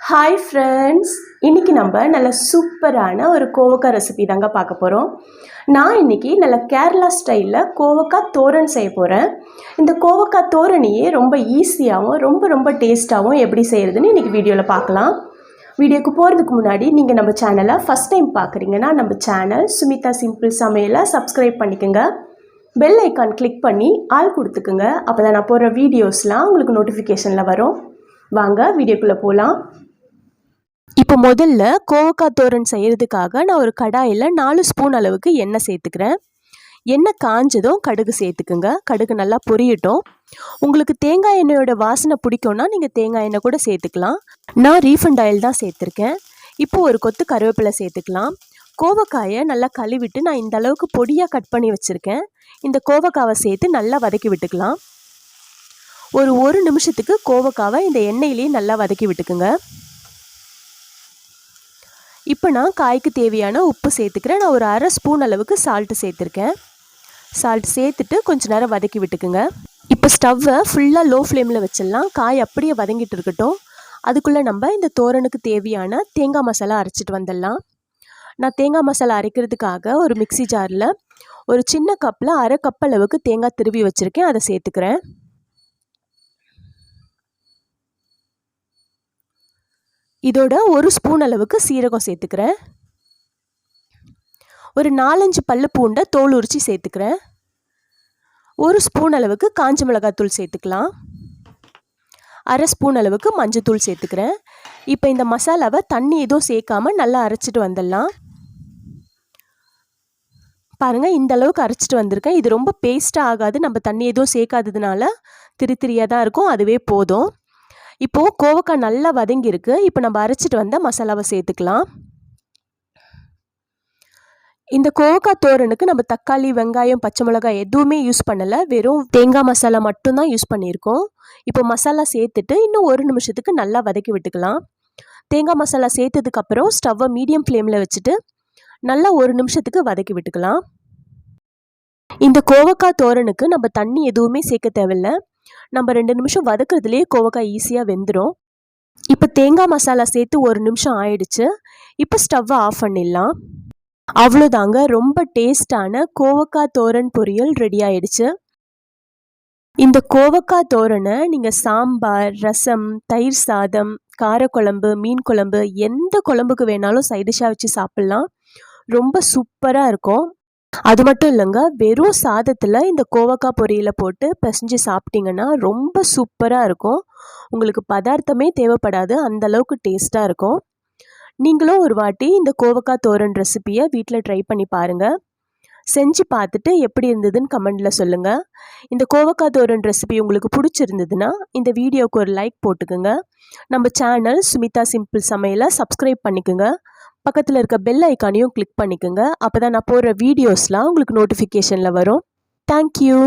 Hi friends, இன்றைக்கி நம்ம நல்ல சூப்பரான ஒரு கோவக்காய் ரெசிபி தாங்க பார்க்க போகிறோம். நான் இன்றைக்கி நல்ல கேரளா ஸ்டைலில் கோவக்காய் தோரன் செய்ய போகிறேன். இந்த கோவக்காய் தோரனையே ரொம்ப ஈஸியாகவும் ரொம்ப டேஸ்ட்டாகவும் எப்படி செய்கிறதுன்னு இன்றைக்கி வீடியோவில் பார்க்கலாம். வீடியோக்கு போகிறதுக்கு முன்னாடி நீங்கள் நம்ம சேனலை ஃபஸ்ட் டைம் பார்க்குறீங்கன்னா நம்ம சேனல் சுமிதா சிம்பிள் சமையலை சப்ஸ்கிரைப் பண்ணிக்கோங்க. பெல் ஐக்கான் கிளிக் பண்ணி ஆள் கொடுத்துக்குங்க. அப்போ தான் நான் போடுற வீடியோஸ்லாம் உங்களுக்கு நோட்டிஃபிகேஷனில் வரும். வாங்க வீடியோக்குள்ளே போகலாம். இப்போ முதல்ல கோவக்காய் தோரன் செய்கிறதுக்காக நான் ஒரு கடாயில் 4 ஸ்பூன் அளவுக்கு எண்ணெய் சேர்த்துக்கிறேன். எண்ணெய் காஞ்சதும் கடுகு சேர்த்துக்குங்க. கடுகு நல்லா பொரியட்டும். உங்களுக்கு தேங்காய் எண்ணெயோட வாசனை பிடிக்கும்னா நீங்கள் தேங்காய் எண்ணெய் கூட சேர்த்துக்கலாம். நான் ரீஃபண்ட் ஆயில் தான் சேர்த்துருக்கேன். இப்போது ஒரு கொத்து கருவேப்பிலை சேர்த்துக்கலாம். கோவக்காயை நல்லா கழுவிட்டு நான் இந்த அளவுக்கு பொடியாக கட் பண்ணி வச்சுருக்கேன். இந்த கோவக்காவை சேர்த்து நல்லா வதக்கி விட்டுக்கலாம். ஒரு நிமிஷத்துக்கு கோவக்காவை இந்த எண்ணெயிலேயே நல்லா வதக்கி விட்டுக்குங்க. இப்போ நான் காய்க்கு தேவையான உப்பு சேர்த்துக்கிறேன். நான் ஒரு அரை ஸ்பூன் அளவுக்கு சால்ட்டு சேர்த்துருக்கேன். சால்ட் சேர்த்துட்டு கொஞ்சம் நேரம் வதக்கி விட்டுக்குங்க. இப்போ ஸ்டவ்வை ஃபுல்லாக லோ ஃப்ளேமில் வச்சிடலாம். காய் அப்படியே வதங்கிட்டு இருக்கட்டும். அதுக்குள்ளே நம்ம இந்த தோரனுக்கு தேவையான தேங்காய் மசாலா அரைச்சிட்டு வந்துடலாம். நான் தேங்காய் மசாலா அரைக்கிறதுக்காக ஒரு மிக்ஸி ஜாரில் ஒரு சின்ன கப்பில் அரை கப் அளவுக்கு தேங்காய் திருவி வச்சுருக்கேன். அதை சேர்த்துக்கிறேன். இதோட ஒரு ஸ்பூன் அளவுக்கு சீரகம் சேர்த்துக்கிறேன். ஒரு 4-5 பல்லு பூண்டை தோல் உரித்து சேர்த்துக்கிறேன். ஒரு ஸ்பூன் அளவுக்கு காஞ்ச மிளகாத்தூள் சேர்த்துக்கலாம். அரை ஸ்பூன் அளவுக்கு மஞ்சத்தூள் சேர்த்துக்கிறேன். இப்போ இந்த மசாலாவை தண்ணி எதுவும் சேர்க்காம நல்லா அரைச்சிட்டு வந்துடலாம். பாருங்கள், இந்த அளவுக்கு அரைச்சிட்டு வந்திருக்கேன். இது ரொம்ப பேஸ்ட்டாக ஆகாது. நம்ம தண்ணி எதுவும் சேர்க்காததுனால திரியாக தான் இருக்கும். அதுவே போதும். இப்போது கோவக்காய் நல்லா வதங்கியிருக்கு. இப்போ நம்ம அரைச்சிட்டு வந்த மசாலாவை சேர்த்துக்கலாம். இந்த கோவக்காய் தோரனுக்கு நம்ம தக்காளி, வெங்காயம், பச்சை மிளகாய் எதுவுமே யூஸ் பண்ணலை. வெறும் தேங்காய் மசாலா மட்டும்தான் யூஸ் பண்ணியிருக்கோம். இப்போ மசாலா சேர்த்துட்டு இன்னும் ஒரு நிமிஷத்துக்கு நல்லா வதக்கி விட்டுக்கலாம். தேங்காய் மசாலா சேர்த்ததுக்கப்புறம் ஸ்டவ்வை மீடியம் ஃப்ளேமில் வச்சுட்டு நல்லா ஒரு நிமிஷத்துக்கு வதக்கி விட்டுக்கலாம். இந்த கோவக்காய் தோரனுக்கு நம்ம தண்ணி எதுவுமே சேர்க்க தேவையில்லை. நம்ம 2 நிமிஷம் வதக்குறதுலேயே கோவக்காய் ஈஸியாக வெந்துடும். இப்போ தேங்காய் மசாலா சேர்த்து ஒரு நிமிஷம் ஆயிடுச்சு. இப்போ ஸ்டவ்வை ஆஃப் பண்ணிடலாம். அவ்வளோதாங்க, ரொம்ப டேஸ்டான கோவக்காய் தோரன் பொரியல் ரெடி ஆயிடுச்சு. இந்த கோவக்காய் தோரனை நீங்கள் சாம்பார், ரசம், தயிர் சாதம், காரக்குழம்பு, மீன் குழம்பு எந்த குழம்புக்கு வேணாலும் சைடிஷாக வச்சு சாப்பிட்லாம். ரொம்ப சூப்பராக இருக்கும். அது மட்டும் இல்லைங்க, வெறும் சாதத்தில் இந்த கோவக்காய் பொரியலை போட்டு பிசைஞ்சு சாப்பிட்டிங்கன்னா ரொம்ப சூப்பராக இருக்கும். உங்களுக்கு பதார்த்தமே தேவைப்படாது, அந்தளவுக்கு டேஸ்ட்டாக இருக்கும். நீங்களும் ஒரு வாட்டி இந்த கோவக்காய் தோரன் ரெசிபியை வீட்டில் ட்ரை பண்ணி பாருங்கள். செஞ்சு பார்த்துட்டு எப்படி இருந்ததுன்னு கமெண்டில் சொல்லுங்கள். இந்த கோவக்காய் தோரன் ரெசிபி உங்களுக்கு பிடிச்சிருந்ததுன்னா இந்த வீடியோவுக்கு ஒரு லைக் போட்டுக்குங்க. நம்ம சேனல் சுமிதா சிம்பிள் சமையலை சப்ஸ்கிரைப் பண்ணிக்கோங்க. பக்கத்தில் இருக்க பெல் ஐக்கானையும் கிளிக் பண்ணிக்கோங்க. அப்போ தான் நான் போடுற வீடியோஸ்லாம் உங்களுக்கு நோட்டிஃபிகேஷனில் வரும். தேங்க்யூ.